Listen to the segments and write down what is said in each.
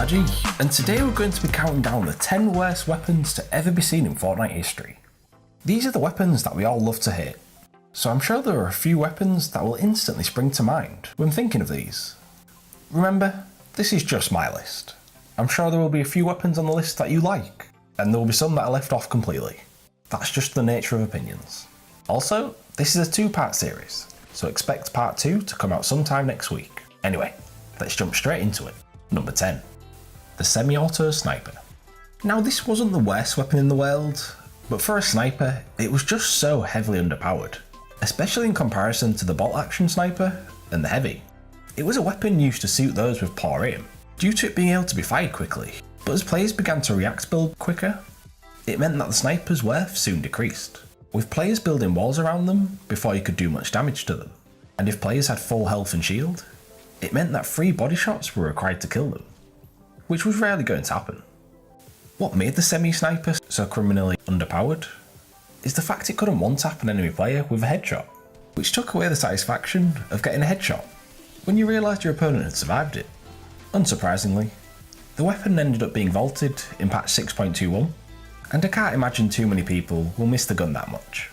G, and today we're going to be counting down the 10 worst weapons to ever be seen in Fortnite history. These are the weapons that we all love to hate, so I'm sure there are a few weapons that will instantly spring to mind when thinking of these. Remember, this is just my list. I'm sure there will be a few weapons on the list that you like, and there will be some that are left off completely. That's just the nature of opinions. Also, this is a 2-part series, so expect part 2 to come out sometime next week. Anyway, let's jump straight into it. Number 10. The semi-auto sniper. Now this wasn't the worst weapon in the world, but for a sniper, it was just so heavily underpowered, especially in comparison to the bolt action sniper and the heavy. It was a weapon used to suit those with poor aim, due to it being able to be fired quickly, but as players began to react build quicker, it meant that the sniper's worth soon decreased, with players building walls around them before you could do much damage to them, and if players had full health and shield, it meant that 3 body shots were required to kill them, which was rarely going to happen. What made the semi-sniper so criminally underpowered is the fact it couldn't one-tap an enemy player with a headshot, which took away the satisfaction of getting a headshot when you realised your opponent had survived it. Unsurprisingly, the weapon ended up being vaulted in patch 6.21, and I can't imagine too many people will miss the gun that much.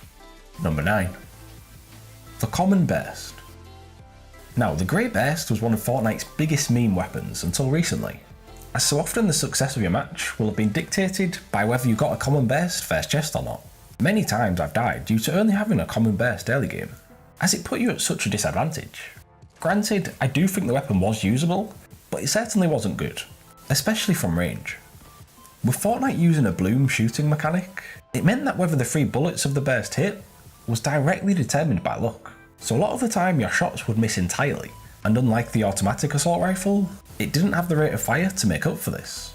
Number 9. The common burst. Now, the Great Burst was one of Fortnite's biggest meme weapons until recently, as so often the success of your match will have been dictated by whether you got a common burst first chest or not. Many times I've died due to only having a common burst early game, as it put you at such a disadvantage. Granted, I do think the weapon was usable, but it certainly wasn't good, especially from range. With Fortnite using a bloom shooting mechanic, it meant that whether the 3 bullets of the burst hit was directly determined by luck, so a lot of the time your shots would miss entirely, and unlike the automatic assault rifle, it didn't have the rate of fire to make up for this.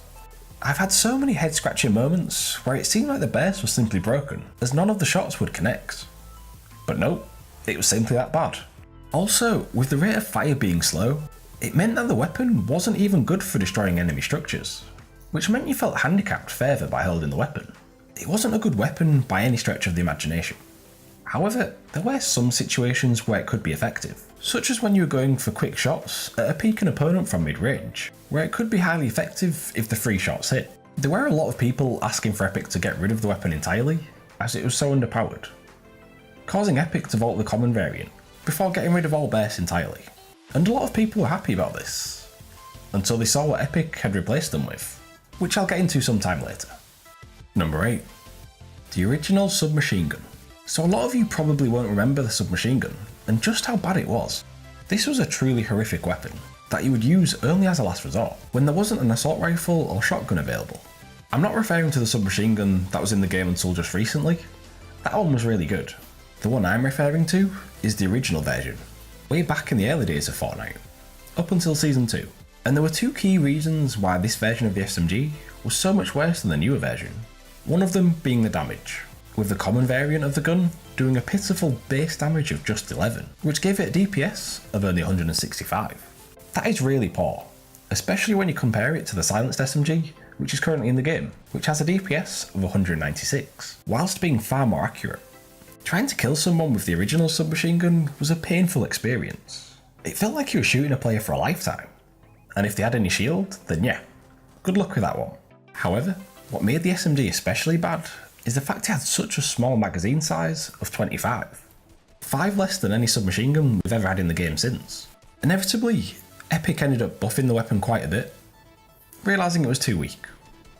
I've had so many head scratching moments where it seemed like the burst was simply broken, as none of the shots would connect. But nope, it was simply that bad. Also, with the rate of fire being slow, it meant that the weapon wasn't even good for destroying enemy structures, which meant you felt handicapped further by holding the weapon. It wasn't a good weapon by any stretch of the imagination. However, there were some situations where it could be effective, such as when you were going for quick shots at a peeking opponent from mid-range, where it could be highly effective if the 3 shots hit. There were a lot of people asking for Epic to get rid of the weapon entirely, as it was so underpowered, causing Epic to vault the common variant, before getting rid of all bursts entirely. And a lot of people were happy about this, until they saw what Epic had replaced them with, which I'll get into sometime later. Number 8. The original submachine gun. So a lot of you probably won't remember the submachine gun, and just how bad it was. This was a truly horrific weapon, that you would use only as a last resort, when there wasn't an assault rifle or shotgun available. I'm not referring to the submachine gun that was in the game until just recently. That one was really good. The one I'm referring to is the original version, way back in the early days of Fortnite, up until Season 2. And there were 2 key reasons why this version of the SMG was so much worse than the newer version. One of them being the damage, with the common variant of the gun doing a pitiful base damage of just 11, which gave it a DPS of only 165. That is really poor, especially when you compare it to the silenced SMG, which is currently in the game, which has a DPS of 196, whilst being far more accurate. Trying to kill someone with the original submachine gun was a painful experience. It felt like you were shooting a player for a lifetime, and if they had any shield, then yeah, good luck with that one. However, what made the SMG especially bad is the fact it had such a small magazine size of 25. 5 less than any submachine gun we've ever had in the game since. Inevitably, Epic ended up buffing the weapon quite a bit, realising it was too weak,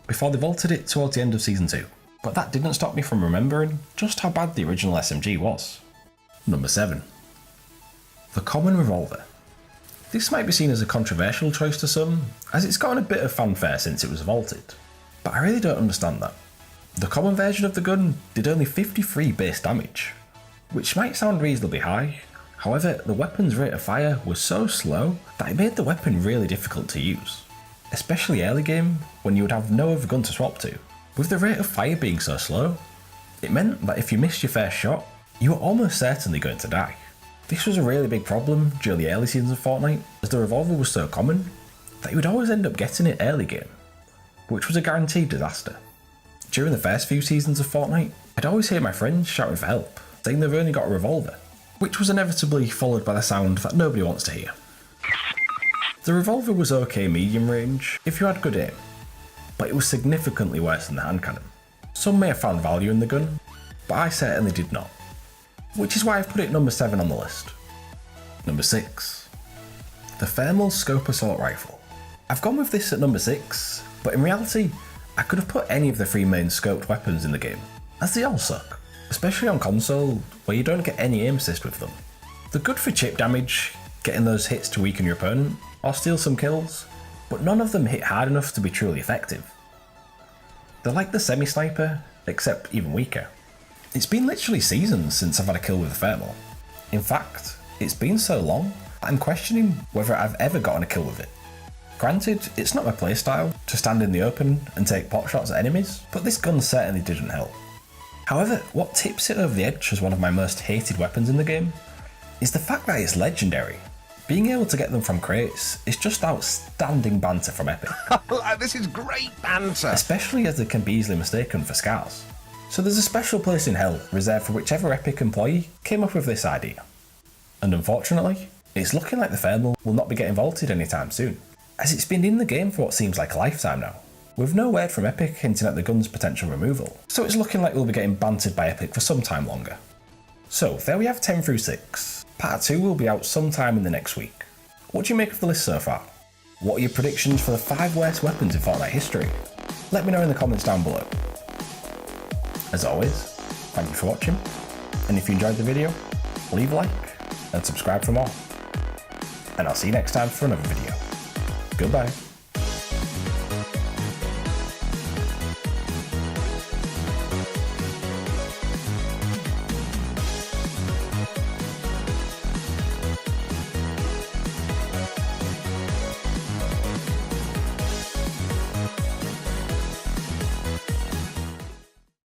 before they vaulted it towards the end of Season 2. But that didn't stop me from remembering just how bad the original SMG was. Number 7. The common revolver. This might be seen as a controversial choice to some, as it's gotten a bit of fanfare since it was vaulted, but I really don't understand that. The common version of the gun did only 53 base damage, which might sound reasonably high. However, the weapon's rate of fire was so slow that it made the weapon really difficult to use, especially early game when you would have no other gun to swap to. With the rate of fire being so slow, it meant that if you missed your first shot, you were almost certainly going to die. This was a really big problem during the early seasons of Fortnite, as the revolver was so common that you would always end up getting it early game, which was a guaranteed disaster. During the first few seasons of Fortnite, I'd always hear my friends shouting for help, saying they've only got a revolver, which was inevitably followed by the sound that nobody wants to hear. The revolver was okay medium range if you had good aim, but it was significantly worse than the hand cannon. Some may have found value in the gun, but I certainly did not. Which is why I've put it number 7 on the list. Number 6. The Thermal Scope Assault Rifle. I've gone with this at number 6, but in reality, I could have put any of the 3 main scoped weapons in the game, as they all suck, especially on console, where you don't get any aim assist with them. They're good for chip damage, getting those hits to weaken your opponent, or steal some kills, but none of them hit hard enough to be truly effective. They're like the semi-sniper, except even weaker. It's been literally seasons since I've had a kill with a thermal. In fact, it's been so long, I'm questioning whether I've ever gotten a kill with it. Granted, it's not my playstyle to stand in the open and take pot shots at enemies, but this gun certainly didn't help. However, what tips it over the edge as one of my most hated weapons in the game is the fact that it's legendary. Being able to get them from crates is just outstanding banter from Epic. This is great banter! Especially as they can be easily mistaken for scars. So there's a special place in hell reserved for whichever Epic employee came up with this idea. And unfortunately, it's looking like the thermal will not be getting vaulted anytime soon, as it's been in the game for what seems like a lifetime now, with no word from Epic hinting at the gun's potential removal, so it's looking like we'll be getting bantered by Epic for some time longer. So there we have 10 through 6, part 2 will be out sometime in the next week. What do you make of the list so far? What are your predictions for the 5 worst weapons in Fortnite history? Let me know in the comments down below. As always, thank you for watching, and if you enjoyed the video, leave a like and subscribe for more. And I'll see you next time for another video. Goodbye.